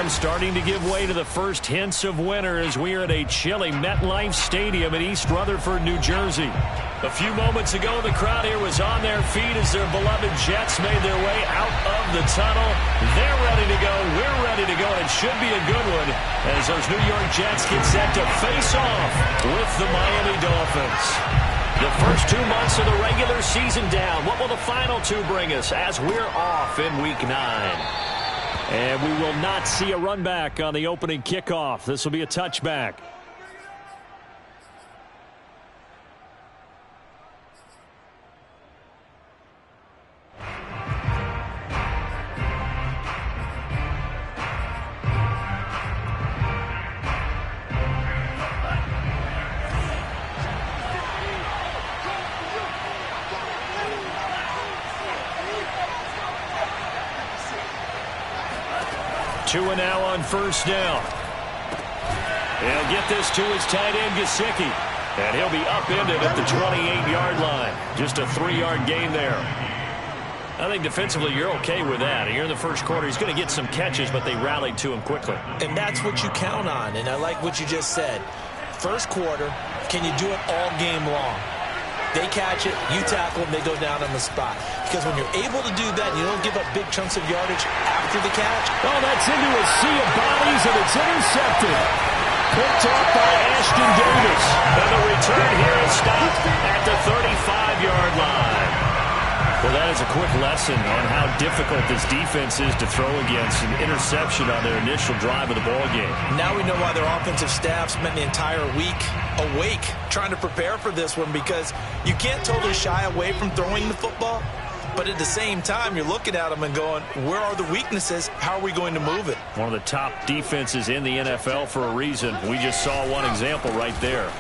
storm starting to give way to the first hints of winter as we are at a chilly MetLife Stadium in East Rutherford, New Jersey. A few moments ago, the crowd here was on their feet as their beloved Jets made their way out of the tunnel. They're ready to go. We're ready to go. It should be a good one as those New York Jets get set to face off with the Miami Dolphins. The first 2 months of the regular season down. What will the final two bring us as we're off in Week 9? And we will not see a run back on the opening kickoff. This will be a touchback. Two and now on first down. He'll get this to his tight end, Gesicki. And he'll be upended at the 28-yard line. Just a 3-yard gain there. I think defensively you're okay with that. Here in the first quarter, he's going to get some catches, but they rallied to him quickly. And that's what you count on, and I like what you just said. First quarter, can you do it all game long? They catch it, you tackle them, they go down on the spot. Because when you're able to do that, you don't give up big chunks of yardage after the catch. Oh, that's into a sea of bodies, and it's intercepted. Picked off by Ashton Davis. And the return here is stopped at the 35-yard line. Well, that is a quick lesson on how difficult this defense is to throw against. An interception on their initial drive of the ballgame. Now we know why their offensive staff spent the entire week awake trying to prepare for this one, because you can't totally shy away from throwing the football, but at the same time you're looking at them and going, where are the weaknesses? How are we going to move it? One of the top defenses in the NFL for a reason. We just saw one example right there.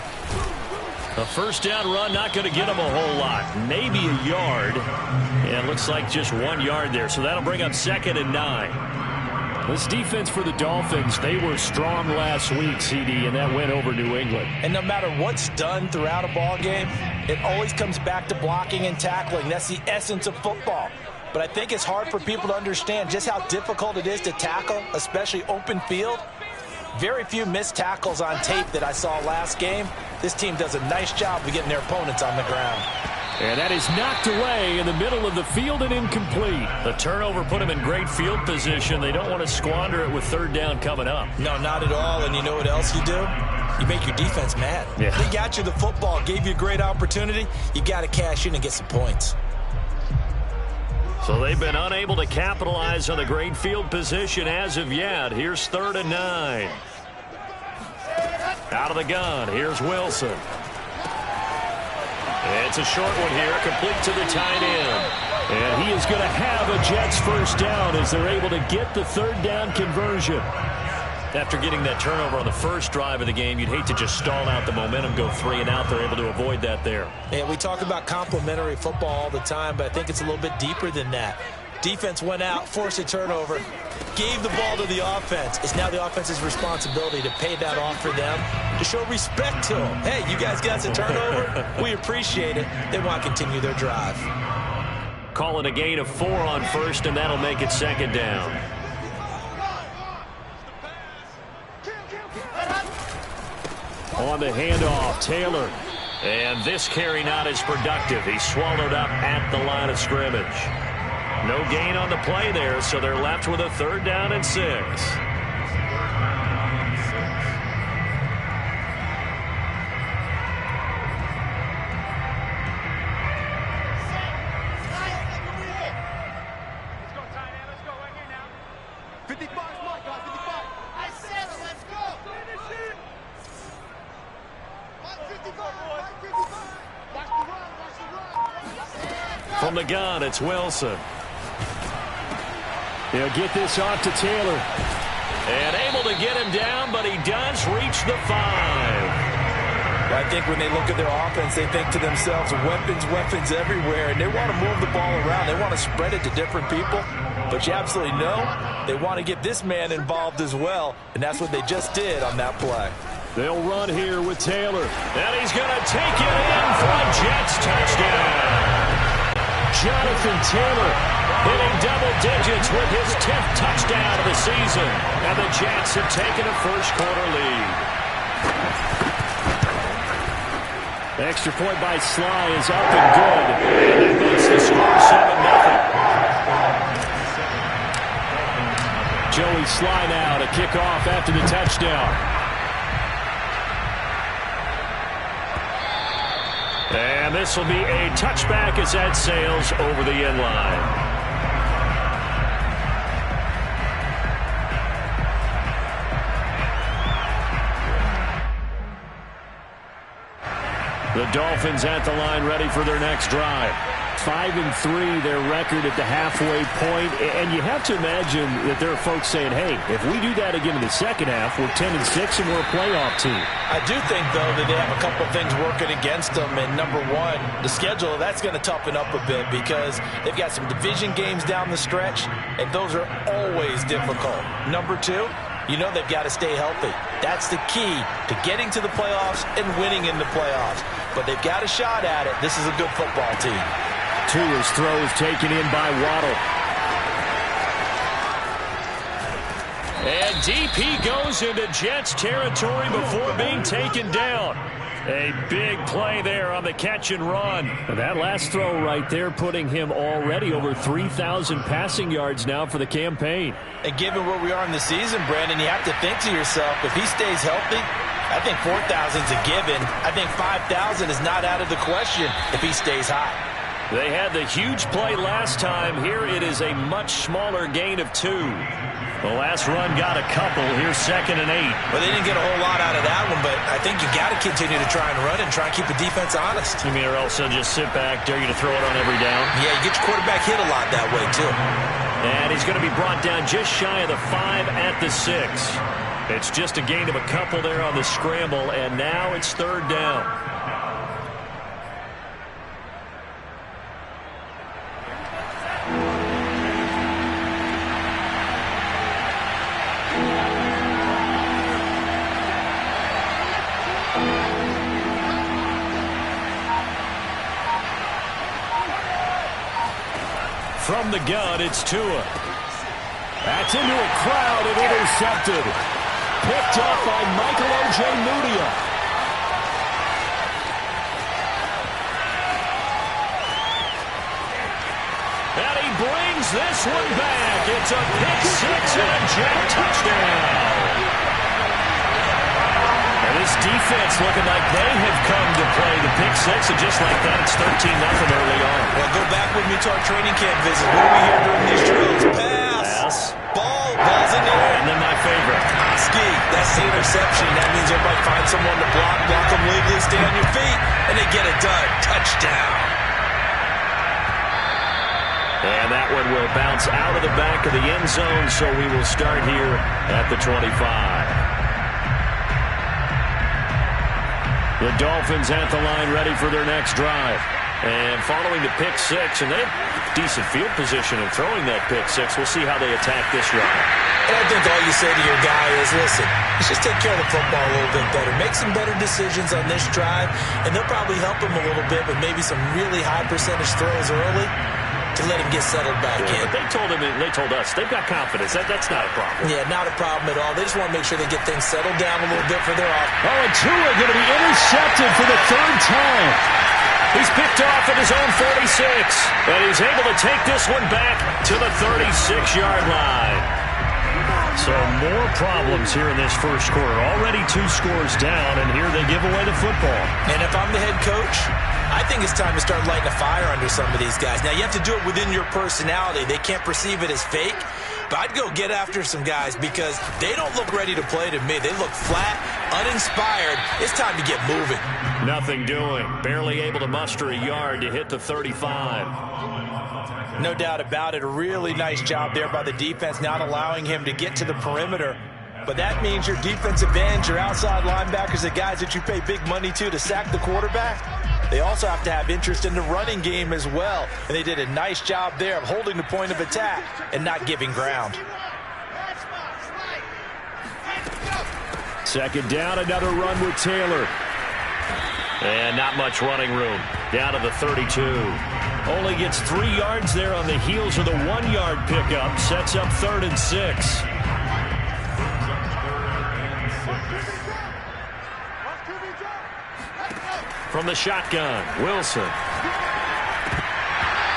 A first down run, not going to get them a whole lot. Maybe a yard. And it looks like just 1 yard there. So that'll bring up 2nd and 9. This defense for the Dolphins, they were strong last week, CD, and that went over New England. And no matter what's done throughout a ball game, it always comes back to blocking and tackling. That's the essence of football. But I think it's hard for people to understand just how difficult it is to tackle, especially open field. Very few missed tackles on tape that I saw last game. This team does a nice job of getting their opponents on the ground. And that is knocked away in the middle of the field and incomplete. The turnover put them in great field position. They don't want to squander it with third down coming up. No, not at all. And you know what else you do? You make your defense mad. Yeah. They got you the football, gave you a great opportunity. You got to cash in and get some points. So they've been unable to capitalize on the great field position as of yet. Here's 3rd and 9. Out of the gun, here's Wilson. It's a short one here, complete to the tight end. And he is going to have a Jets first down as they're able to get the third down conversion. After getting that turnover on the first drive of the game, you'd hate to just stall out the momentum, go 3 and out. They're able to avoid that there. Yeah, we talk about complementary football all the time, but I think it's a little bit deeper than that. Defense went out, forced a turnover, gave the ball to the offense. It's now the offense's responsibility to pay that off for them, to show respect to them. Hey, you guys got a turnover? We appreciate it. They want to continue their drive. Call it a gain of 4 on first, and that'll make it 2nd down. On the handoff, Taylor. And this carry not as productive. He's swallowed up at the line of scrimmage. No gain on the play there, so they're left with a 3rd down and 6. From the gun, it's Wilson. He'll get this off to Taylor. And able to get him down, but he does reach the 5. I think when they look at their offense, they think to themselves, weapons everywhere, and they want to move the ball around. They want to spread it to different people. But you absolutely know they want to get this man involved as well, and that's what they just did on that play. They'll run here with Taylor. And he's going to take it in for a Jets touchdown. Jonathan Taylor hitting double digits with his 10th touchdown of the season. And the Jets have taken a first-quarter lead. The extra point by Sly is up and good. And that makes the score 7-0. Joey Sly now to kick off after the touchdown. And this will be a touchback as that sails over the end line. The Dolphins at the line ready for their next drive. 5-3 their record at the halfway point, and you have to imagine that there are folks saying, hey, if we do that again in the second half, we're 10-6 and we're a playoff team. I do think, though, that they have a couple of things working against them, and number one, the schedule, that's going to toughen up a bit because they've got some division games down the stretch, and those are always difficult. Number two, you know they've got to stay healthy. That's the key to getting to the playoffs and winning in the playoffs. But they've got a shot at it. This is a good football team. Tua's throws taken in by Waddle. And deep he goes into Jets territory before being taken down. A big play there on the catch and run. And that last throw right there putting him already over 3,000 passing yards now for the campaign. And given where we are in the season, Brandon, you have to think to yourself, if he stays healthy, I think 4,000 is a given. I think 5,000 is not out of the question if he stays hot. They had the huge play last time. Here it is a much smaller gain of 2. The last run got a couple. Here's 2nd and 8. Well, they didn't get a whole lot out of that one, but I think you got to continue to try and run and try and keep the defense honest. You mean or else they'll just sit back, dare you to throw it on every down? Yeah, you get your quarterback hit a lot that way, too. And he's going to be brought down just shy of the 5 at the 6. It's just a gain of a couple there on the scramble, and now it's 3rd down. From the gun, it's Tua. That's into a crowd and intercepted. Picked up by Michael Ojemudia. And he brings this one back. It's a pick 6 and a Jet touchdown. And this defense looking like they have come to play the pick 6, and just like that, it's 13-0 early on. Well, go back with me to our training camp visit. What do we hear during these drills? Pass. Ball's in the air. And then my favorite. Ski. That's the interception. That means everybody finds someone to block them legally, stay on your feet, and they get it done. Touchdown. And that one will bounce out of the back of the end zone, so we will start here at the 25. The Dolphins at the line ready for their next drive. And following the pick 6, and they have decent field position in throwing that pick 6. We'll see how they attack this drive. And I think all you say to your guy is, listen, let's just take care of the football a little bit better. Make some better decisions on this drive, and they'll probably help him a little bit with maybe some really high percentage throws early to let him get settled back in. But they told him, and they told us, they've got confidence. That's not a problem. Yeah, not a problem at all. They just want to make sure they get things settled down a little bit for their off. Oh, and Tua going to be intercepted for the 3rd time. He's picked off at his own 46, and he's able to take this one back to the 36-yard line. So more problems here in this first quarter. Already 2 scores down, and here they give away the football. And if I'm the head coach, I think it's time to start lighting a fire under some of these guys. Now, you have to do it within your personality. They can't perceive it as fake. But I'd go get after some guys because they don't look ready to play to me. They look flat, uninspired. It's time to get moving. Nothing doing. Barely able to muster a yard to hit the 35. No doubt about it. A really nice job there by the defense, not allowing him to get to the perimeter. But that means your defensive ends, your outside linebackers, the guys that you pay big money to sack the quarterback, they also have to have interest in the running game as well. And they did a nice job there of holding the point of attack and not giving ground. 2nd down, another run with Taylor. And not much running room. down to the 32. Only gets 3 yards there on the heels of the 1-yard pickup. Sets up 3rd and 6. From the shotgun, Wilson.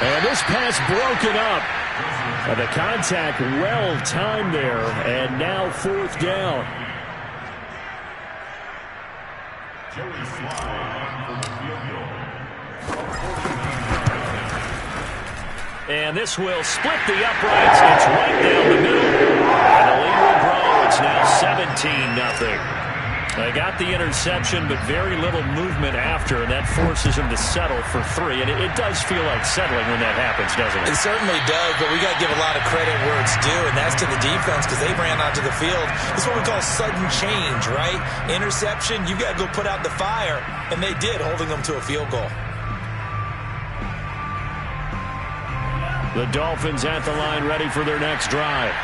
And this pass broken up. The contact well timed there, and now 4th down. And this will split the uprights. It's right down the middle. And the lead will grow. It's now 17-0. They got the interception, but very little movement after, and that forces him to settle for 3. And it does feel like settling when that happens, doesn't it? It certainly does, but we got to give a lot of credit where it's due, and that's to the defense because they ran onto the field. This is what we call sudden change, right? Interception, you've got to go put out the fire, and they did, holding them to a field goal. The Dolphins at the line, ready for their next drive.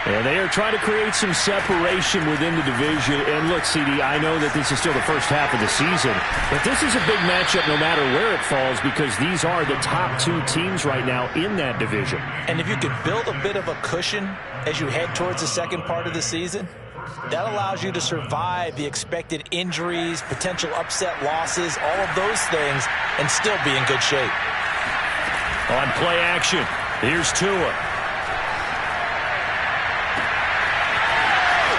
And they are trying to create some separation within the division. And look, CD, I know that this is still the first half of the season, but this is a big matchup no matter where it falls because these are the top 2 teams right now in that division. And if you could build a bit of a cushion as you head towards the second part of the season, that allows you to survive the expected injuries, potential upset losses, all of those things, and still be in good shape. On play action, here's Tua.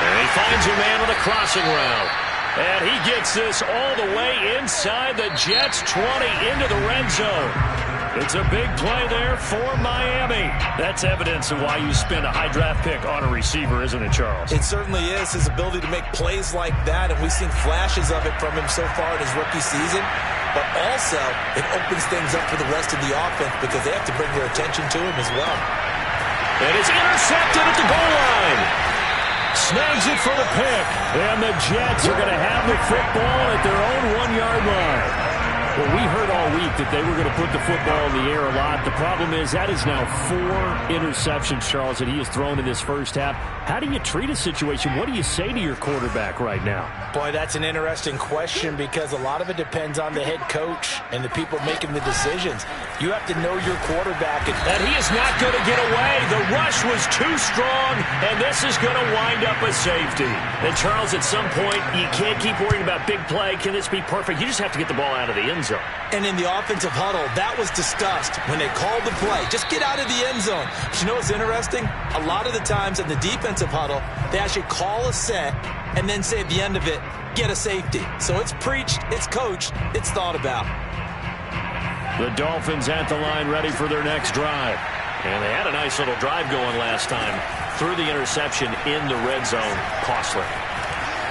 He finds a man on the crossing route. And he gets this all the way inside the Jets' 20 into the red zone. It's a big play there for Miami. That's evidence of why you spend a high draft pick on a receiver, isn't it, Charles? It certainly is, his ability to make plays like that, and we've seen flashes of it from him so far in his rookie season. But also, it opens things up for the rest of the offense because they have to bring their attention to him as well. And it's intercepted at the goal line. Snags it for the pick. And the Jets are going to have the football at their own 1-yard line. Well, we heard all week that they were going to put the football in the air a lot. The problem is that is now 4 interceptions, Charles, that he has thrown in this first half. How do you treat a situation? What do you say to your quarterback right now? Boy, that's an interesting question because a lot of it depends on the head coach and the people making the decisions. You have to know your quarterback. And he is not going to get away. The rush was too strong, and this is going to wind up a safety. And, Charles, at some point, you can't keep worrying about big play. Can this be perfect? You just have to get the ball out of the end zone. And in the offensive huddle, that was discussed when they called the play. Just get out of the end zone. But you know what's interesting? A lot of the times in the defensive huddle, they actually call a set and then say at the end of it, get a safety. So it's preached, it's coached, it's thought about. The Dolphins at the line ready for their next drive. And they had a nice little drive going last time. Threw the interception in the red zone. Costly.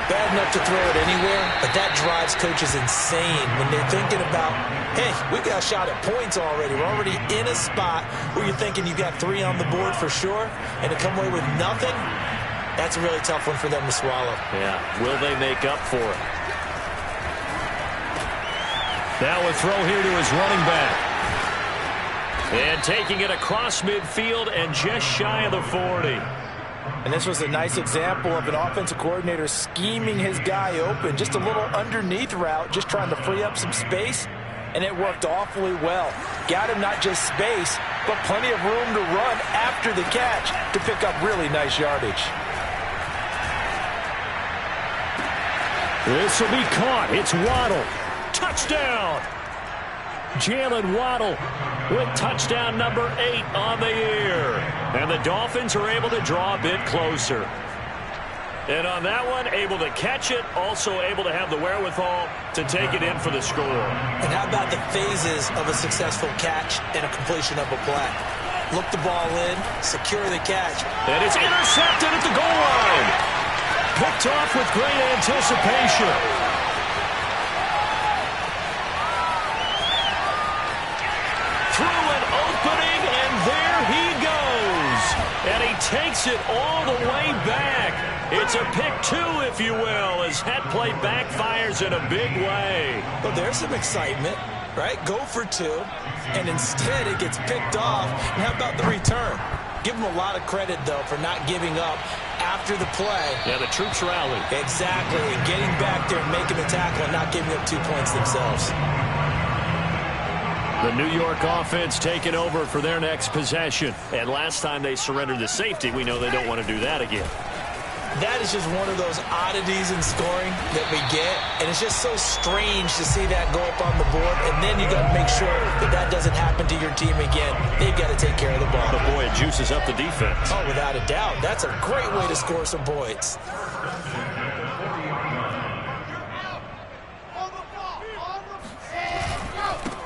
Bad enough to throw it anywhere, but that drives coaches insane when they're thinking about, hey, we got a shot at points already. We're already in a spot where you're thinking you got 3 on the board for sure, and to come away with nothing, that's a really tough one for them to swallow. Yeah, will they make up for it? Now a throw here to his running back. And taking it across midfield and just shy of the 40. And this was a nice example of an offensive coordinator scheming his guy open. Just a little underneath route, just trying to free up some space. And it worked awfully well. Got him not just space, but plenty of room to run after the catch to pick up really nice yardage. This will be caught. It's Waddle. Touchdown! Jalen Waddle with touchdown number 8 on the year. And the Dolphins are able to draw a bit closer. And on that one, able to catch it, also able to have the wherewithal to take it in for the score. And how about the phases of a successful catch and a completion of a play? Look the ball in, secure the catch. And it's intercepted at the goal line. Picked off with great anticipation. Through an opening, and there he goes. And he takes it all the way back. It's a pick 2, if you will, as that play backfires in a big way. Well, there's some excitement, right? Go for 2, and instead it gets picked off. And how about the return? Give him a lot of credit, though, for not giving up after the play. Yeah, the troops rallied. Exactly, and getting back there and making the tackle and not giving up 2 points themselves. The New York offense taking over for their next possession. And last time they surrendered the safety, we know they don't want to do that again. That is just one of those oddities in scoring that we get, and it's just so strange to see that go up on the board, and then you got to make sure that that doesn't happen to your team again. They've got to take care of the ball. But boy, it juices up the defense. Oh, without a doubt. That's a great way to score some points.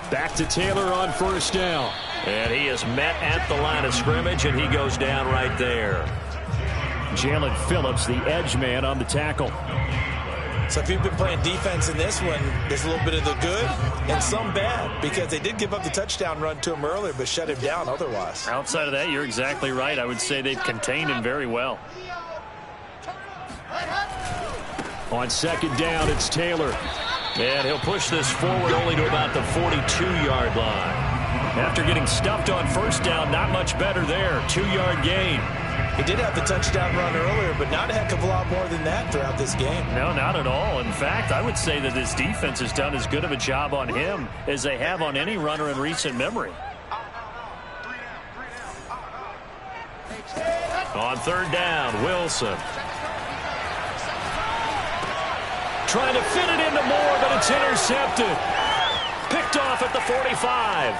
Back to Taylor on first down. And he is met at the line of scrimmage, and he goes down right there. Jalen Phillips, the edge man, on the tackle. So if you've been playing defense in this one, there's a little bit of the good and some bad, because they did give up the touchdown run to him earlier, but shut him down otherwise. Outside of that, you're exactly right. I would say they've contained him very well. On second down, it's Taylor. And he'll push this forward only to about the 42-yard line. After getting stuffed on first down, not much better there. 2-yard gain. He did have the touchdown run earlier, but not a heck of a lot more than that throughout this game. No, not at all. In fact, I would say that this defense has done as good of a job on him as they have on any runner in recent memory. On third down, Wilson. Trying to fit it into Moore, but it's intercepted. Picked off at the 45.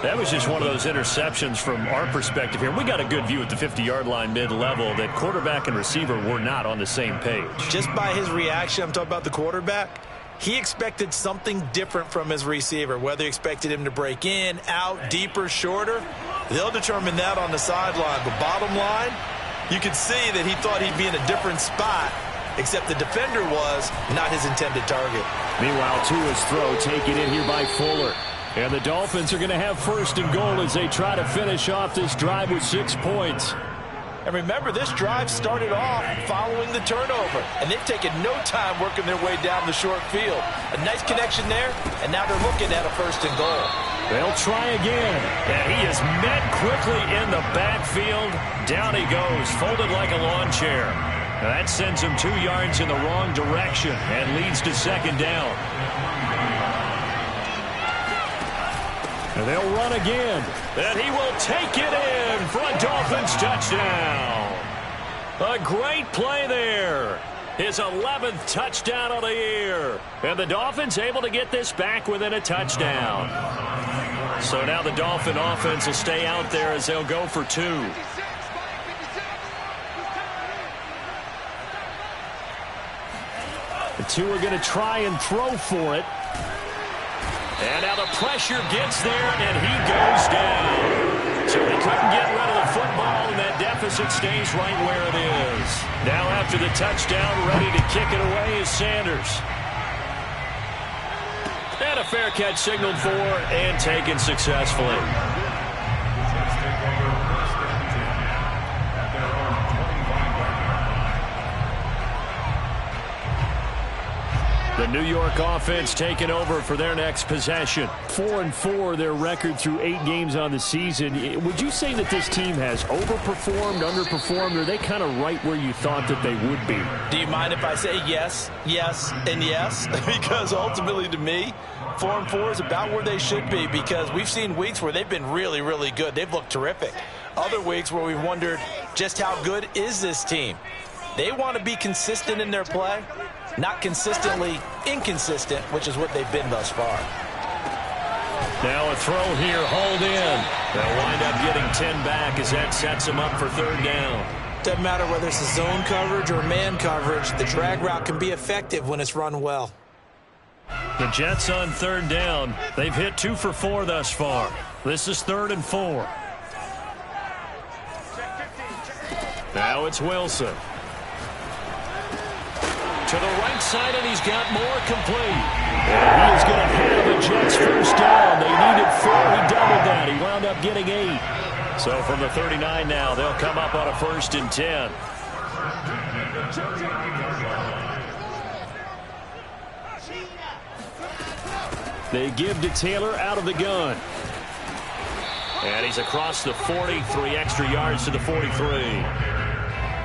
That was just one of those interceptions from our perspective here. We got a good view at the 50-yard line mid-level that quarterback and receiver were not on the same page. Just by his reaction, I'm talking about the quarterback, he expected something different from his receiver, whether he expected him to break in, out, deeper, shorter. They'll determine that on the sideline. But bottom line, you could see that he thought he'd be in a different spot, except the defender was not his intended target. Meanwhile, Tua's throw taken in here by Fuller. And the Dolphins are going to have first and goal as they try to finish off this drive with 6 points. And remember, this drive started off following the turnover, and they've taken no time working their way down the short field. A nice connection there, and now they're looking at a first and goal. They'll try again. And he is met quickly in the backfield. Down he goes, folded like a lawn chair. Now that sends him 2 yards in the wrong direction and leads to second down. And they'll run again. And he will take it in for a Dolphins touchdown. A great play there. His 11th touchdown of the year. And the Dolphins able to get this back within a touchdown. So now the Dolphin offense will stay out there as they'll go for 2. The 2 are going to try and throw for it. And now the pressure gets there, and he goes down. So he couldn't get rid of the football, and that deficit stays right where it is. Now after the touchdown, ready to kick it away is Sanders. And a fair catch signaled for and taken successfully. The New York offense taking over for their next possession. 4-4 their record through 8 games on the season. Would you say that this team has overperformed, underperformed, or are they kind of right where you thought that they would be? Do you mind if I say yes, yes, and yes? Because ultimately to me, 4-4 is about where they should be, because we've seen weeks where they've been really, really good. They've looked terrific. Other weeks where we've wondered just how good is this team. They want to be consistent in their play. Not consistently inconsistent, which is what they've been thus far. Now a throw here, hauled in. They'll wind up getting 10 back as that sets them up for third down. Doesn't matter whether it's a zone coverage or man coverage, the drag route can be effective when it's run well. The Jets on third down. They've hit 2 for 4 thus far. This is 3rd and 4. Now it's Wilson. To the right side, and he's got more complete. And he is going to have the Jets first down. They needed 4. He doubled that. He wound up getting 8. So from the 39 now, they'll come up on a 1st and 10. They give to Taylor out of the gun. And he's across the 40, 3 extra yards to the 43.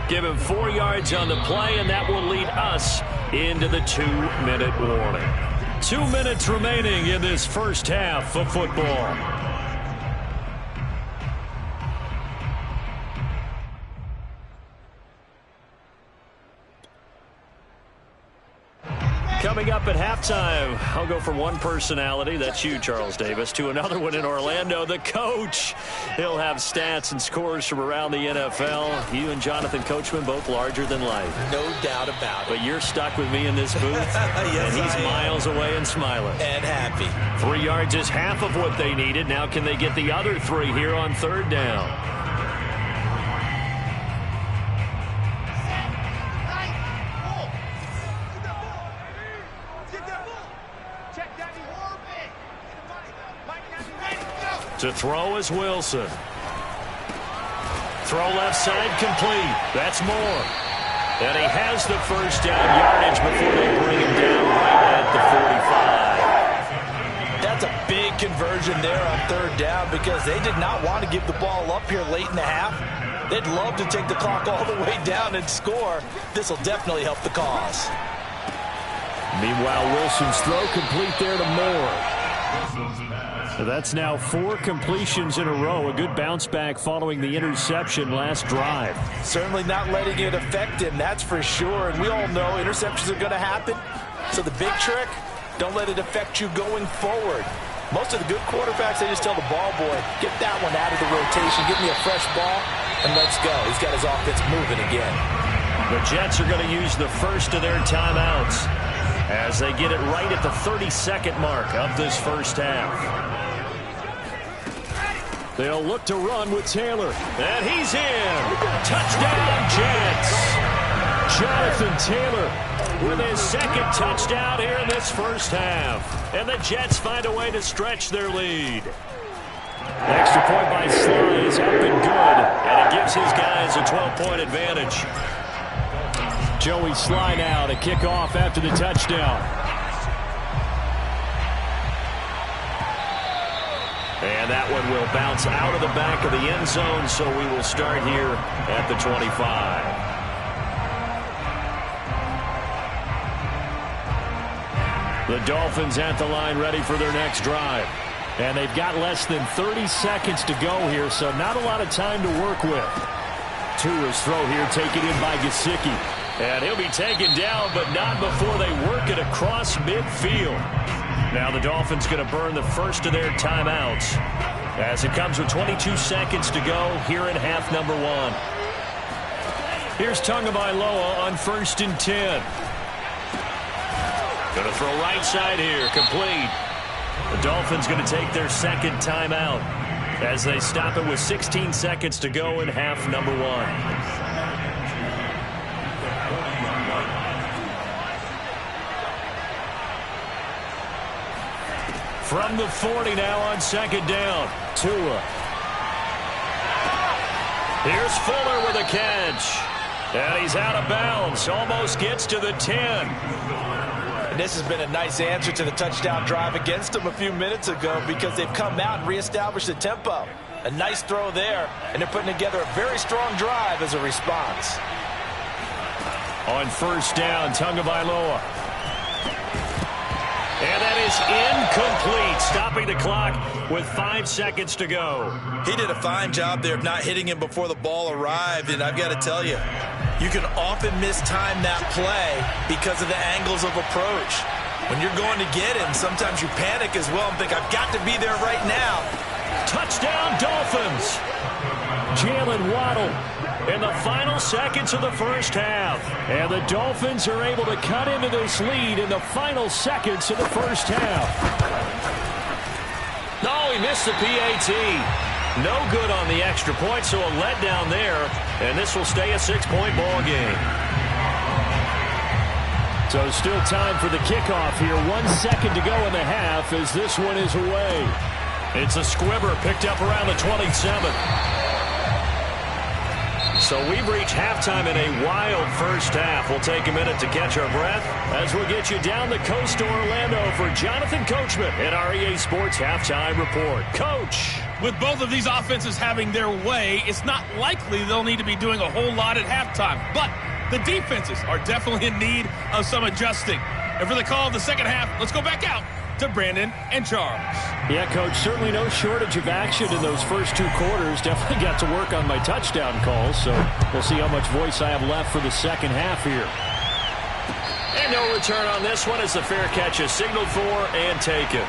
Give him 4 yards on the play, and that will lead us into the 2-minute warning. 2 minutes remaining in this first half of football. Coming up at halftime, I'll go from one personality, that's you, Charles Davis, to another one in Orlando, the coach. He'll have stats and scores from around the NFL. You and Jonathan Coachman both larger than life. No doubt about it. But you're stuck with me in this booth, yes, and he's miles away and smiling. And happy. 3 yards is half of what they needed. Now can they get the other 3 here on third down? To throw is Wilson. Throw left side complete. That's Moore. And he has the first down yardage before they bring him down right at the 45. That's a big conversion there on third down because they did not want to give the ball up here late in the half. They'd love to take the clock all the way down and score. This will definitely help the cause. Meanwhile, Wilson's throw complete there to Moore. So that's now 4 completions in a row. A good bounce back following the interception last drive. Certainly not letting it affect him, that's for sure. And we all know interceptions are going to happen. So the big trick, don't let it affect you going forward. Most of the good quarterbacks, they just tell the ball boy, get that one out of the rotation, give me a fresh ball, and let's go. He's got his offense moving again. The Jets are going to use the first of their timeouts as they get it right at the 32nd mark of this first half. They'll look to run with Taylor. And he's in. Touchdown, Jets. Jonathan Taylor with his second touchdown here in this first half. And the Jets find a way to stretch their lead. Extra point by Sly is up and good. And it gives his guys a 12-point advantage. Joey Sly now to kick off after the touchdown. And that one will bounce out of the back of the end zone, so we will start here at the 25. The Dolphins at the line ready for their next drive. And they've got less than 30 seconds to go here, so not a lot of time to work with. Tua's throw here taken in by Gesicki. And he'll be taken down, but not before they work it across midfield. Now the Dolphins going to burn the first of their timeouts as it comes with 22 seconds to go here in half number 1. Here's Tagovailoa on 1st and 10. Going to throw right side here, complete. The Dolphins going to take their second timeout as they stop it with 16 seconds to go in half number 1. From the 40 now on second down. Tua. Here's Fuller with a catch. And he's out of bounds. Almost gets to the 10. And this has been a nice answer to the touchdown drive against them a few minutes ago because they've come out and reestablished the tempo. A nice throw there, and they're putting together a very strong drive as a response. On first down, Tagovailoa. And that is incomplete, stopping the clock with 5 seconds to go. He did a fine job there of not hitting him before the ball arrived, and I've got to tell you, you can often mistime that play because of the angles of approach. When you're going to get him, sometimes you panic as well and think, I've got to be there right now. Touchdown, Dolphins. Jalen Waddle in the final seconds of the first half. And the Dolphins are able to cut into this lead in the final seconds of the first half. No, he missed the PAT. No good on the extra point, so a letdown there. And this will stay a 6-point ball game. So still time for the kickoff here. 1 second to go in the half as this one is away. It's a squibber picked up around the 27. So we've reached halftime in a wild first half. We'll take a minute to catch our breath as we'll get you down the coast to Orlando for Jonathan Coachman in our EA Sports Halftime Report. Coach. With both of these offenses having their way, it's not likely they'll need to be doing a whole lot at halftime. But the defenses are definitely in need of some adjusting. And for the call of the second half, let's go back out to Brandon and Charles. Yeah, Coach, certainly no shortage of action in those first 2 quarters. Definitely got to work on my touchdown calls, so we'll see how much voice I have left for the second half here. And no return on this one as the fair catch is signaled for and taken.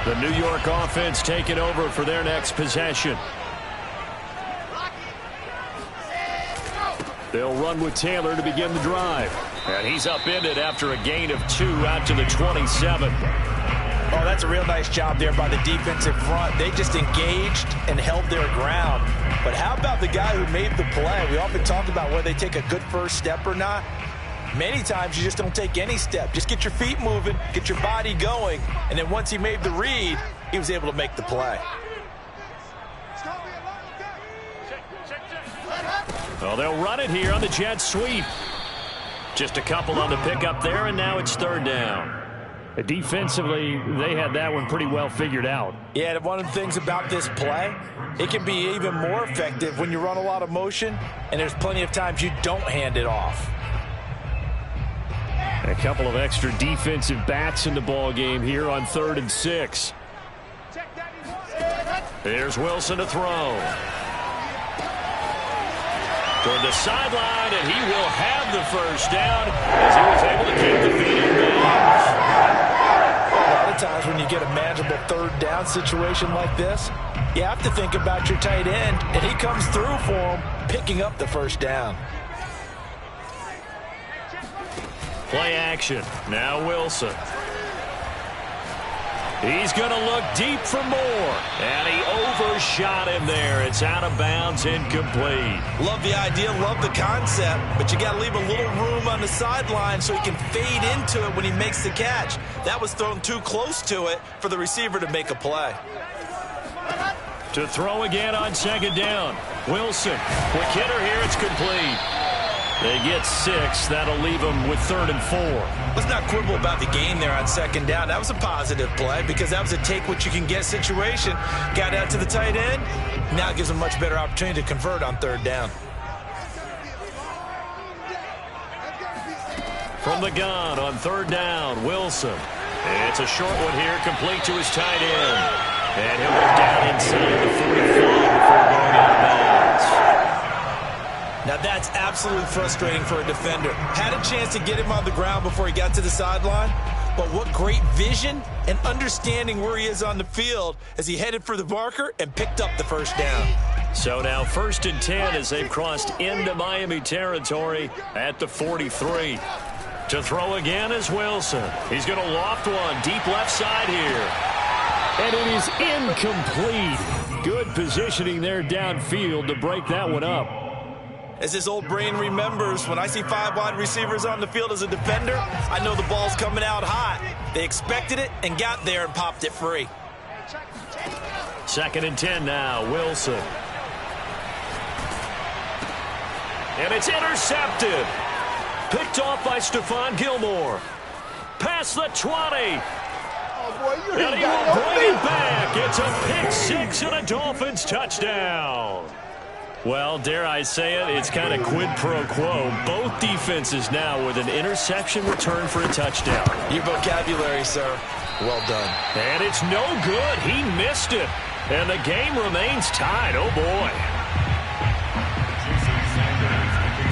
The New York offense taking over for their next possession. They'll run with Taylor to begin the drive. And he's upended after a gain of 2 out to the 27. Oh, that's a real nice job there by the defensive front. They just engaged and held their ground. But how about the guy who made the play? We often talk about whether they take a good first step or not. Many times you just don't take any step. Just get your feet moving, get your body going, and then once he made the read, he was able to make the play. Well, they'll run it here on the jet sweep. Just a couple on the pickup there, and now it's 3rd down. Defensively, they had that one pretty well figured out. Yeah, one of the things about this play, it can be even more effective when you run a lot of motion, and there's plenty of times you don't hand it off. A couple of extra defensive bats in the ball game here on 3rd and 6. There's Wilson to throw. Toward the sideline, and he will have the first down as he was able to keep the feet in bounds. A lot of times when you get a manageable 3rd down situation like this, you have to think about your tight end, and he comes through for him, picking up the first down. Play action. Now Wilson. He's going to look deep for more. And he overshot him there. It's out of bounds, incomplete. Love the idea, love the concept, but you got to leave a little room on the sideline so he can fade into it when he makes the catch. That was thrown too close to it for the receiver to make a play. To throw again on 2nd down. Wilson. Quick hitter here. It's complete. They get 6. That'll leave them with 3rd and 4. Let's not quibble about the gain there on 2nd down. That was a positive play because that was a take-what-you-can-get situation. Got out to the tight end. Now it gives them a much better opportunity to convert on 3rd down. From the gun on 3rd down, Wilson. It's a short one here, complete to his tight end. And he'll go down inside the 45 before going out of bounds. Now that's absolutely frustrating for a defender. Had a chance to get him on the ground before he got to the sideline, but what great vision and understanding where he is on the field as he headed for the marker and picked up the first down. So now 1st and 10 as they've crossed into Miami territory at the 43. To throw again is Wilson. He's going to loft one deep left side here. And it is incomplete. Good positioning there downfield to break that one up. As his old brain remembers, when I see 5 wide receivers on the field as a defender, I know the ball's coming out hot. They expected it and got there and popped it free. 2nd and 10 now, Wilson. And it's intercepted. Picked off by Stephon Gilmore. Past the 20. And he will bring it back. It's a pick 6 and a Dolphins touchdown. Well, dare I say it, it's kind of quid pro quo. Both defenses now with an interception return for a touchdown. Your vocabulary, sir. Well done. And it's no good. He missed it. And the game remains tied. Oh, boy.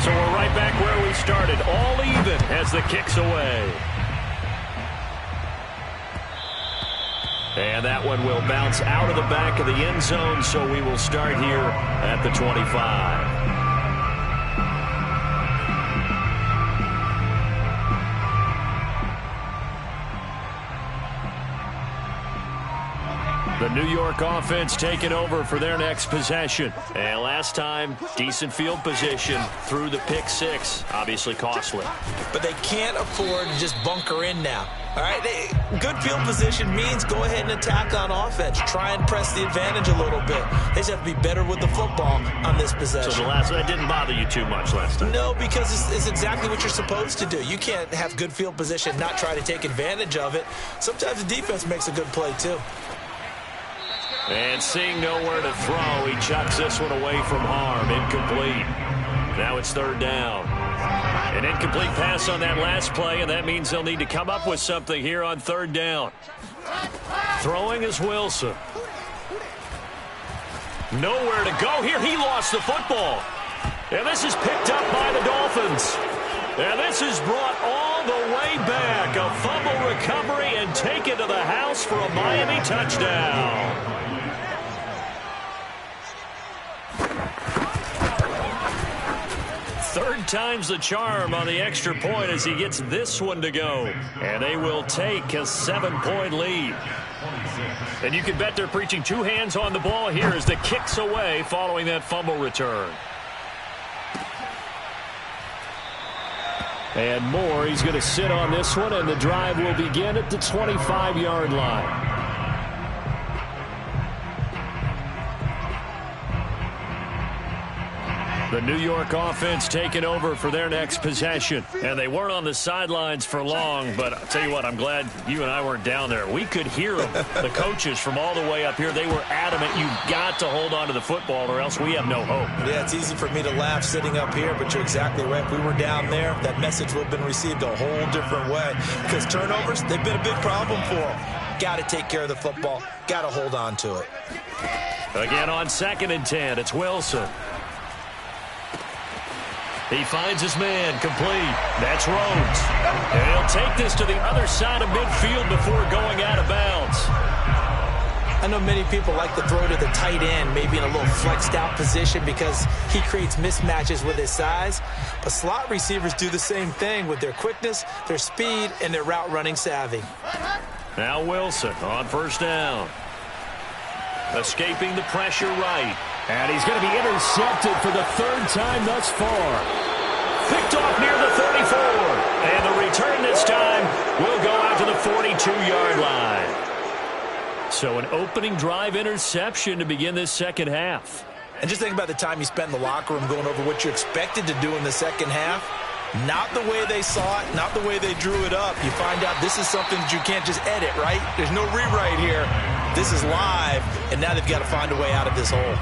So we're right back where we started. All even as the kick's away. And that one will bounce out of the back of the end zone, so we will start here at the 25. The New York offense taking over for their next possession. And last time, decent field position through the pick 6. Obviously costly. But they can't afford to just bunker in now. All right, good field position means go ahead and attack on offense. Try and press the advantage a little bit. They just have to be better with the football on this possession. So that didn't bother you too much last time? No, because it's exactly what you're supposed to do. You can't have good field position, not try to take advantage of it. Sometimes the defense makes a good play, too. And seeing nowhere to throw, he chucks this one away from harm. Incomplete. Now it's third down. An incomplete pass on that last play, and that means they'll need to come up with something here on third down. Throwing is Wilson. Nowhere to go here. He lost the football. And this is picked up by the Dolphins. And this is brought all the way back. A fumble recovery and taken to the house for a Miami touchdown. Third time's the charm on the extra point as he gets this one to go. And they will take a 7-point lead. And you can bet they're preaching two hands on the ball here as the kick's away following that fumble return. And Moore, he's going to sit on this one, and the drive will begin at the 25-yard line. The New York offense taking over for their next possession. And they weren't on the sidelines for long, but I'll tell you what, I'm glad you and I weren't down there. We could hear them, the coaches from all the way up here. They were adamant, you've got to hold on to the football or else we have no hope. Yeah, it's easy for me to laugh sitting up here, but you're exactly right. If we were down there, that message would have been received a whole different way. Because turnovers, they've been a big problem for them. Got to take care of the football. Got to hold on to it. Again on 2nd and 10, it's Wilson. He finds his man, complete. That's Rhodes. And he'll take this to the other side of midfield before going out of bounds. I know many people like to throw to the tight end, maybe in a little flexed out position because he creates mismatches with his size. But slot receivers do the same thing with their quickness, their speed, and their route running savvy. Now Wilson on first down. Escaping the pressure right. And he's going to be intercepted for the third time thus far. Picked off near the 34. And the return this time will go out to the 42-yard line. So an opening drive interception to begin this second half. And just think about the time you spent in the locker room going over what you expected to do in the second half. Not the way they saw it, not the way they drew it up. You find out this is something that you can't just edit, right? There's no rewrite here. This is live, and now they've got to find a way out of this hole.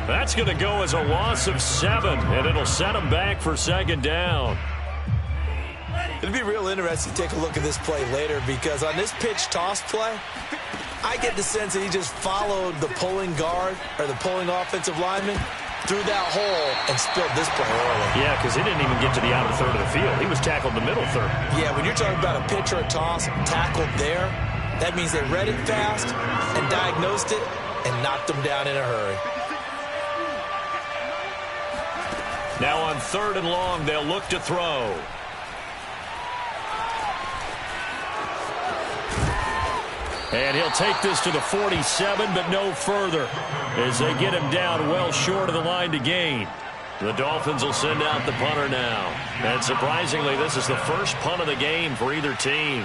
That's going to go as a loss of 7, and it'll set them back for second down. It'll be real interesting to take a look at this play later because on this pitch toss play, I get the sense that he just followed the pulling guard or the pulling offensive lineman through that hole and spilled this play early. Yeah, because he didn't even get to the outer third of the field. He was tackled in the middle third. Yeah, when you're talking about a pitch or a toss tackled there, that means they read it fast and diagnosed it and knocked them down in a hurry. Now on 3rd and long, they'll look to throw. And he'll take this to the 47, but no further, as they get him down well short of the line to gain. The Dolphins will send out the punter now. And surprisingly, this is the first punt of the game for either team.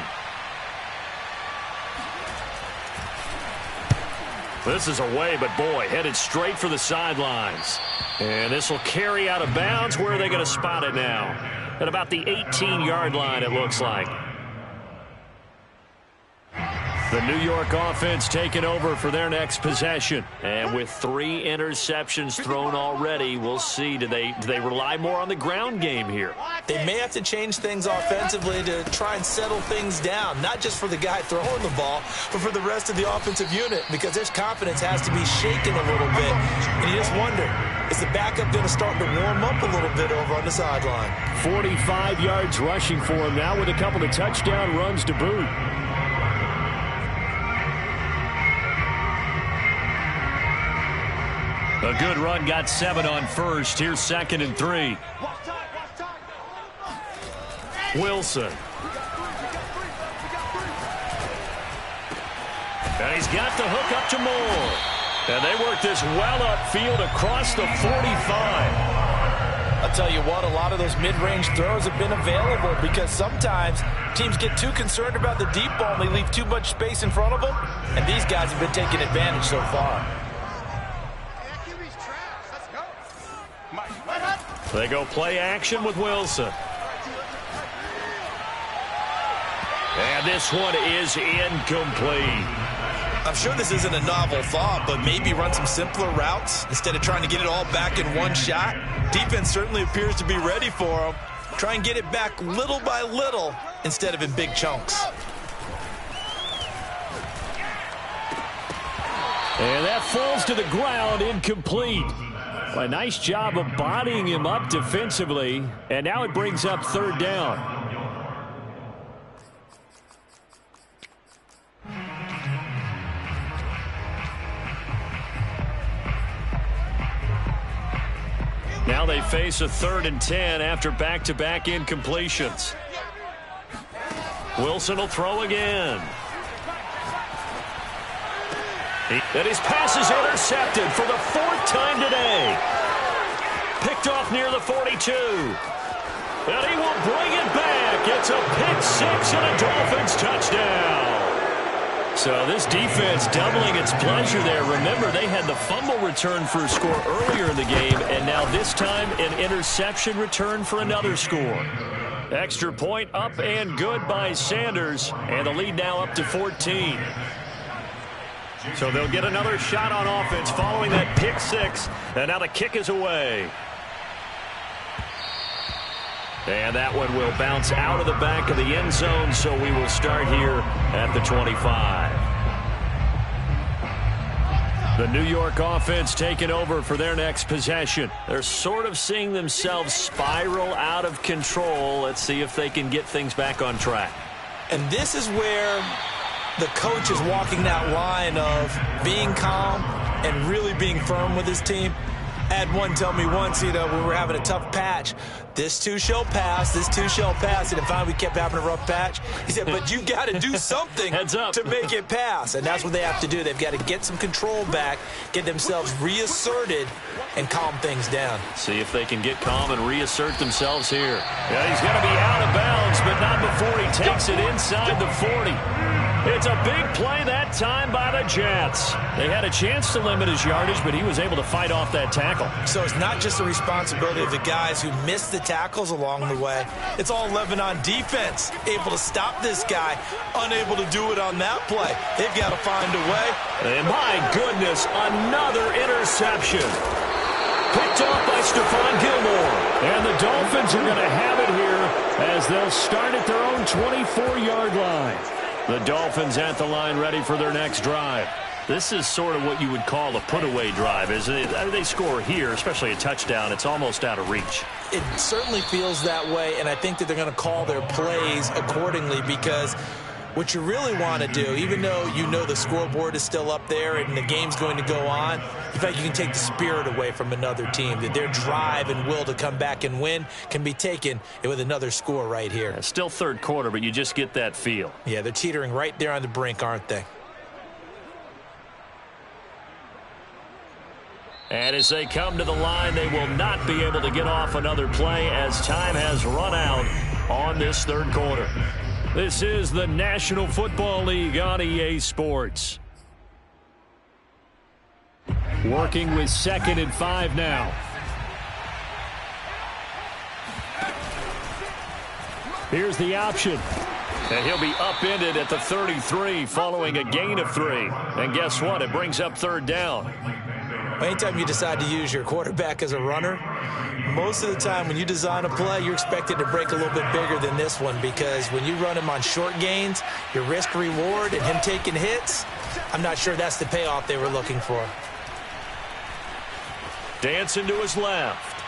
This is away, but boy, headed straight for the sidelines. And this will carry out of bounds. Where are they going to spot it now? At about the 18-yard line, it looks like. The New York offense taking over for their next possession. And with 3 interceptions thrown already, we'll see. Do they rely more on the ground game here? They may have to change things offensively to try and settle things down, not just for the guy throwing the ball, but for the rest of the offensive unit, because their confidence has to be shaken a little bit. And you just wonder, is the backup going to start to warm up a little bit over on the sideline? 45 yards rushing for him now with a couple of touchdown runs to boot. A good run, got 7 on first. Here's 2nd and 3. Wilson. And he's got the hook up to Moore. And they work this well upfield across the 45. I'll tell you what, a lot of those mid-range throws have been available because sometimes teams get too concerned about the deep ball and they leave too much space in front of them. And these guys have been taking advantage so far. They go play action with Wilson. And this one is incomplete. I'm sure this isn't a novel thought, but maybe run some simpler routes instead of trying to get it all back in one shot. Defense certainly appears to be ready for them. Try and get it back little by little instead of in big chunks. And that falls to the ground, incomplete. Well, a nice job of bodying him up defensively, and now it brings up third down. Now they face a 3rd and 10 after back-to-back incompletions. Wilson will throw again. And his pass is intercepted for the 4th time today. Picked off near the 42. And he will bring it back. It's a pick 6 and a Dolphins touchdown. So this defense doubling its pleasure there. Remember, they had the fumble return for a score earlier in the game, and now this time an interception return for another score. Extra point up and good by Sanders, and the lead now up to 14. So they'll get another shot on offense following that pick 6, and now the kick is away. And that one will bounce out of the back of the end zone, so we will start here at the 25. The New York offense taking over for their next possession. They're sort of seeing themselves spiral out of control. Let's see if they can get things back on track. And this is where the coach is walking that line of being calm and really being firm with his team. I had one tell me once, when we were having a tough patch, this too shall pass, this too shall pass. And finally we kept having a rough patch. He said, but you got to do something to make it pass. And that's what they have to do. They've got to get some control back, get themselves reasserted, and calm things down. See if they can get calm and reassert themselves here. Yeah, he's going to be out of bounds, but not before he takes it inside the 40. It's a big play that time by the Jets. They had a chance to limit his yardage, but he was able to fight off that tackle. So it's not just the responsibility of the guys who missed the tackles along the way. It's all 11 on defense, able to stop this guy, unable to do it on that play. They've got to find a way. And my goodness, another interception. Picked off by Stephon Gilmore. And the Dolphins are going to have it here as they'll start at their own 24-yard line. The Dolphins at the line ready for their next drive. This is sort of what you would call a put-away drive, isn't it? They score here, especially a touchdown. It's almost out of reach. It certainly feels that way, and I think that they're going to call their plays accordingly because what you really want to do, even though you know the scoreboard is still up there and the game's going to go on, in fact, you can take the spirit away from another team, that their drive and will to come back and win can be taken with another score right here. Yeah, still third quarter, but you just get that feel. Yeah, they're teetering right there on the brink, aren't they? And as they come to the line, they will not be able to get off another play as time has run out on this third quarter. This is the National Football League on EA Sports. Working with 2nd and 5 now. Here's the option. And he'll be upended at the 33 following a gain of 3. And guess what? It brings up third down. Anytime you decide to use your quarterback as a runner, most of the time when you design a play, you're expected to break a little bit bigger than this one because when you run him on short gains, your risk-reward and him taking hits, I'm not sure that's the payoff they were looking for. Dancing to his left.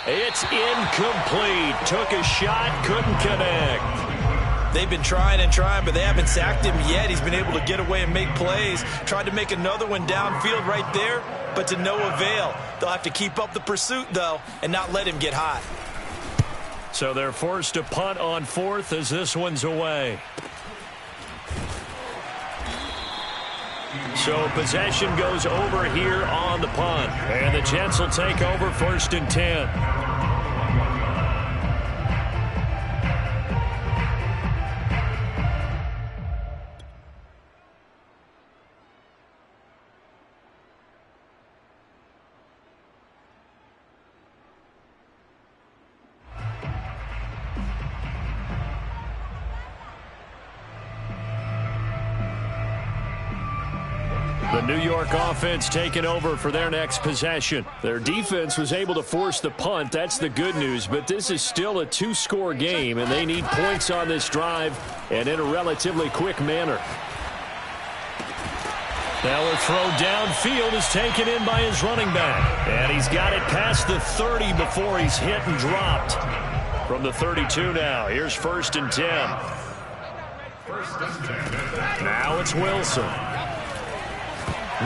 It's incomplete. Took a shot, couldn't connect. They've been trying and trying, but they haven't sacked him yet. He's been able to get away and make plays. Tried to make another one downfield right there, but to no avail. They'll have to keep up the pursuit, though, and not let him get hot. So they're forced to punt on 4th as this one's away. So possession goes over here on the punt. And the Jets will take over 1st and 10. New York offense taking over for their next possession. Their defense was able to force the punt. That's the good news. But this is still a two-score game, and they need points on this drive and in a relatively quick manner. Now a throw downfield is taken in by his running back. And he's got it past the 30 before he's hit and dropped. From the 32 now, here's 1st and 10. Now it's Wilson.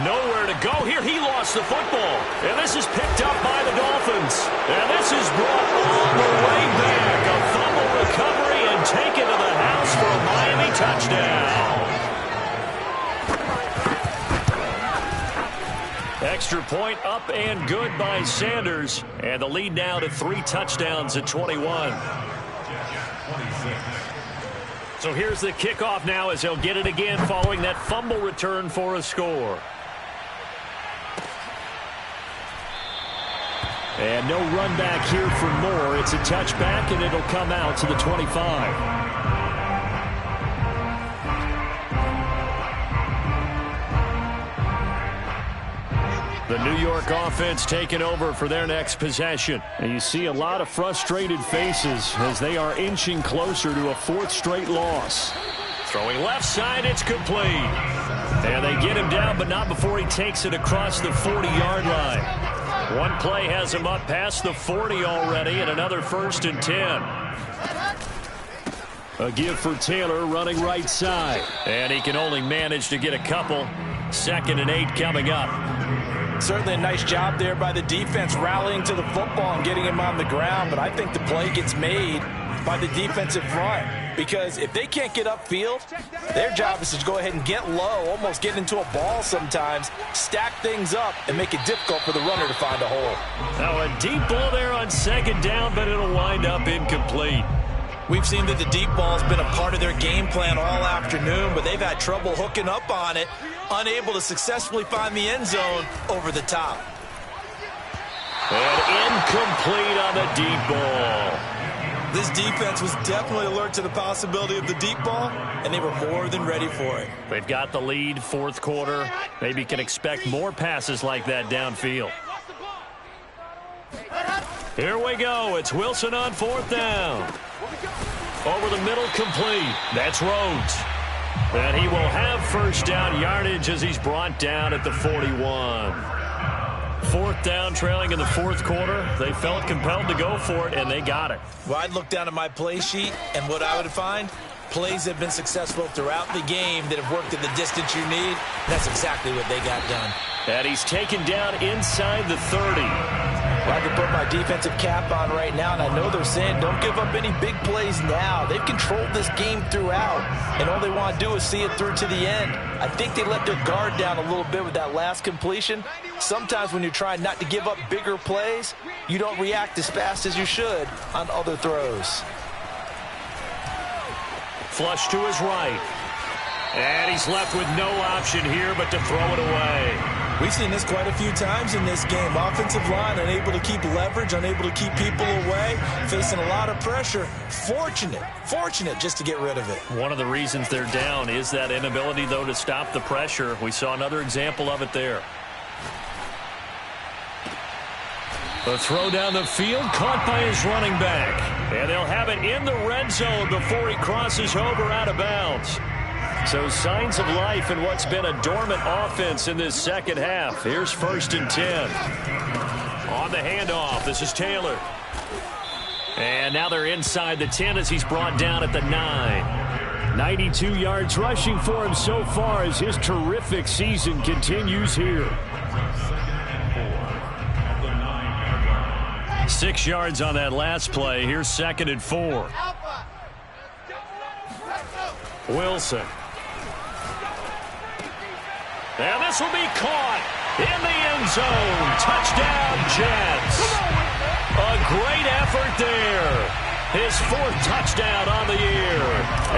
Nowhere to go here. He lost the football. And this is picked up by the Dolphins. And this is brought all the way back. A fumble recovery and taken to the house for a Miami touchdown. Extra point up and good by Sanders. And the lead now to 3 touchdowns at 21. So here's the kickoff now as they'll get it again following that fumble return for a score. And no run back here for Moore. It's a touchback, and it'll come out to the 25. The New York offense taking over for their next possession. And you see a lot of frustrated faces as they are inching closer to a 4th straight loss. Throwing left side, it's complete. And they get him down, but not before he takes it across the 40-yard line. One play has him up past the 40 already, and another 1st and 10. A give for Taylor running right side. And he can only manage to get a couple. 2nd and 8 coming up. Certainly a nice job there by the defense rallying to the football and getting him on the ground, but I think the play gets made by the defensive front because if they can't get upfield, their job is to go ahead and get low, almost get into a ball sometimes, stack things up, and make it difficult for the runner to find a hole. Now a deep ball there on 2nd down, but it'll wind up incomplete. We've seen that the deep ball has been a part of their game plan all afternoon, but they've had trouble hooking up on it, unable to successfully find the end zone over the top. And incomplete on the deep ball. This defense was definitely alert to the possibility of the deep ball, and they were more than ready for it. They've got the lead, 4th quarter. Maybe can expect more passes like that downfield. Here we go. It's Wilson on 4th down. Over the middle, complete. That's Rhodes. And he will have 1st down yardage as he's brought down at the 41. 4th down, trailing in the 4th quarter. They felt compelled to go for it, and they got it. Well, I'd look down at my play sheet, and what I would find, plays have been successful throughout the game that have worked at the distance you need. That's exactly what they got done. And he's taken down inside the 30. Well, I can put my defensive cap on right now, and I know they're saying don't give up any big plays now. They've controlled this game throughout, and all they want to do is see it through to the end. I think they let their guard down a little bit with that last completion. Sometimes when you're trying not to give up bigger plays, you don't react as fast as you should on other throws. Flush to his right. And he's left with no option here but to throw it away. We've seen this quite a few times in this game. Offensive line unable to keep leverage, unable to keep people away, facing a lot of pressure. Fortunate just to get rid of it. One of the reasons they're down is that inability, though, to stop the pressure. We saw another example of it there. The throw down the field, caught by his running back. And they'll have it in the red zone before he crosses over out of bounds. So signs of life in what's been a dormant offense in this 2nd half. Here's 1st and 10. On the handoff, this is Taylor. And now they're inside the 10 as he's brought down at the 9. 92 yards rushing for him so far as his terrific season continues here. 6 yards on that last play. Here's 2nd and 4. Wilson. And this will be caught in the end zone. Touchdown, Jets. A great effort there. His 4th touchdown on the year.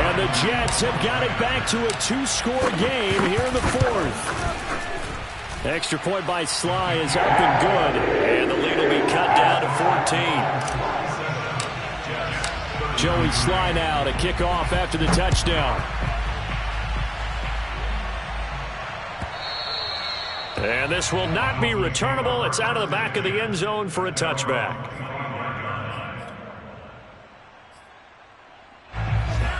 And the Jets have got it back to a 2-score game here in the 4th. Extra point by Sly is up and good. And the lead will be cut down to 14. Joey Sly now to kick off after the touchdown. And this will not be returnable. It's out of the back of the end zone for a touchback.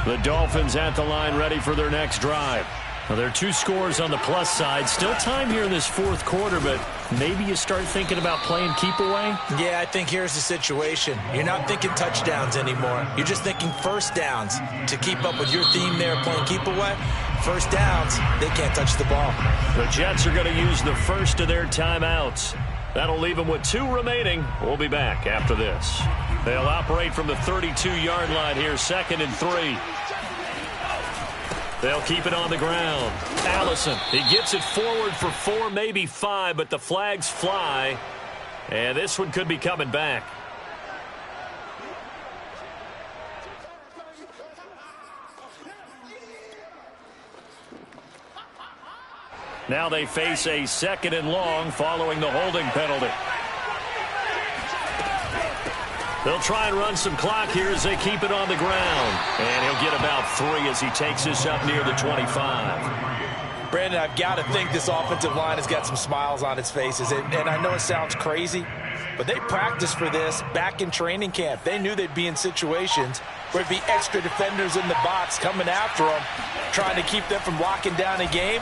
The Dolphins at the line ready for their next drive. Well, there are 2 scores on the plus side. Still time here in this fourth quarter, but maybe you start thinking about playing keep away? Yeah, I think here's the situation. You're not thinking touchdowns anymore. You're just thinking first downs. To keep up with your theme there, playing keep away, first downs, they can't touch the ball. The Jets are going to use the first of their timeouts. That'll leave them with 2 remaining. We'll be back after this. They'll operate from the 32-yard line here, 2nd and 3. They'll keep it on the ground. Allison, he gets it forward for 4, maybe 5, but the flags fly. And this one could be coming back. Now they face a 2nd and long following the holding penalty. They'll try and run some clock here as they keep it on the ground. And he'll get about 3 as he takes this up near the 25. Brandon, I've got to think this offensive line has got some smiles on its faces. And I know it sounds crazy, but they practiced for this back in training camp. They knew they'd be in situations where it'd be extra defenders in the box coming after them, trying to keep them from locking down a game.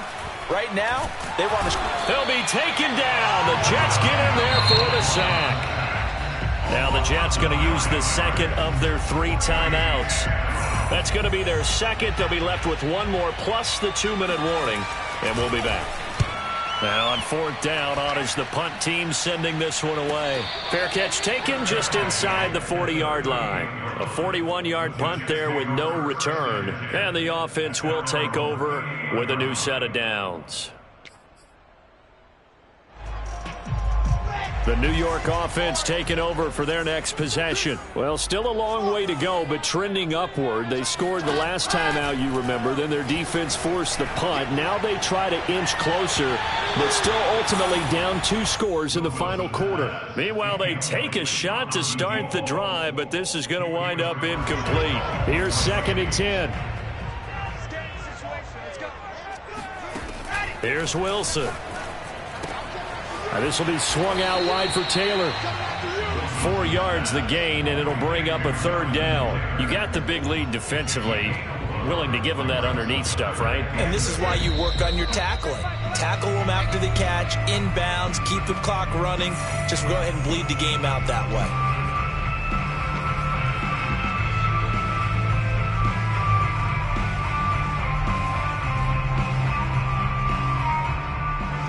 Right now, they want to... They'll be taken down. The Jets get in there for the sack. Now the Jets going to use the 2nd of their 3 timeouts. That's going to be their 2nd. They'll be left with 1 more plus the 2-minute warning, and we'll be back. Now on 4th down, on is the punt team sending this one away. Fair catch taken just inside the 40-yard line. A 41-yard punt there with no return. And the offense will take over with a new set of downs. The New York offense taking over for their next possession. Well, still a long way to go, but trending upward. They scored the last time out, you remember. Then their defense forced the punt. Now they try to inch closer, but still ultimately down 2 scores in the final quarter. Meanwhile, they take a shot to start the drive, but this is going to wind up incomplete. Here's 2nd and 10. Here's Wilson. This will be swung out wide for Taylor. 4 yards the gain, and it'll bring up a 3rd down. You got the big lead defensively. Willing to give them that underneath stuff, right? And this is why you work on your tackling. Tackle them after the catch, inbounds, keep the clock running. Just go ahead and bleed the game out that way.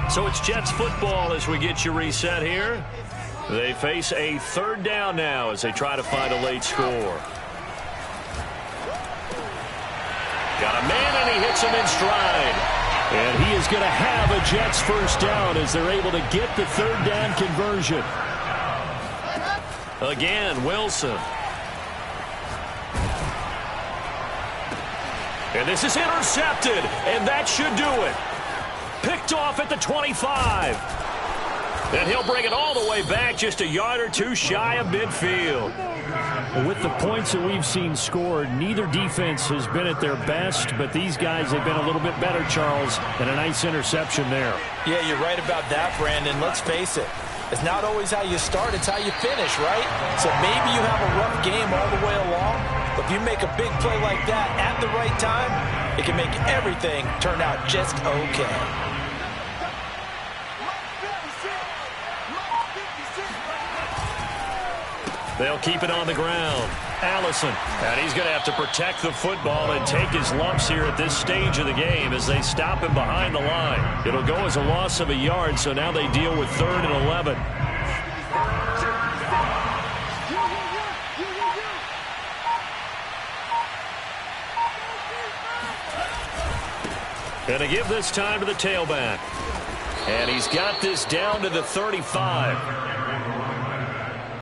So it's Jets football as we get you reset here. They face a 3rd down now as they try to find a late score. Got a man, and he hits him in stride. And he is going to have a Jets 1st down as they're able to get the 3rd down conversion. Again, Wilson. And this is intercepted, and that should do it. Picked off at the 25. And he'll bring it all the way back, just a yard or 2 shy of midfield. With the points that we've seen scored, neither defense has been at their best, but these guys have been a little bit better, Charles, and a nice interception there. Yeah, you're right about that, Brandon. Let's face it. It's not always how you start, it's how you finish, right? So maybe you have a rough game all the way along, but if you make a big play like that at the right time, it can make everything turn out just okay. They'll keep it on the ground. Allison, and he's going to have to protect the football and take his lumps here at this stage of the game as they stop him behind the line. It'll go as a loss of a yard, so now they deal with 3rd and 11. And to give this time to the tailback. And he's got this down to the 35.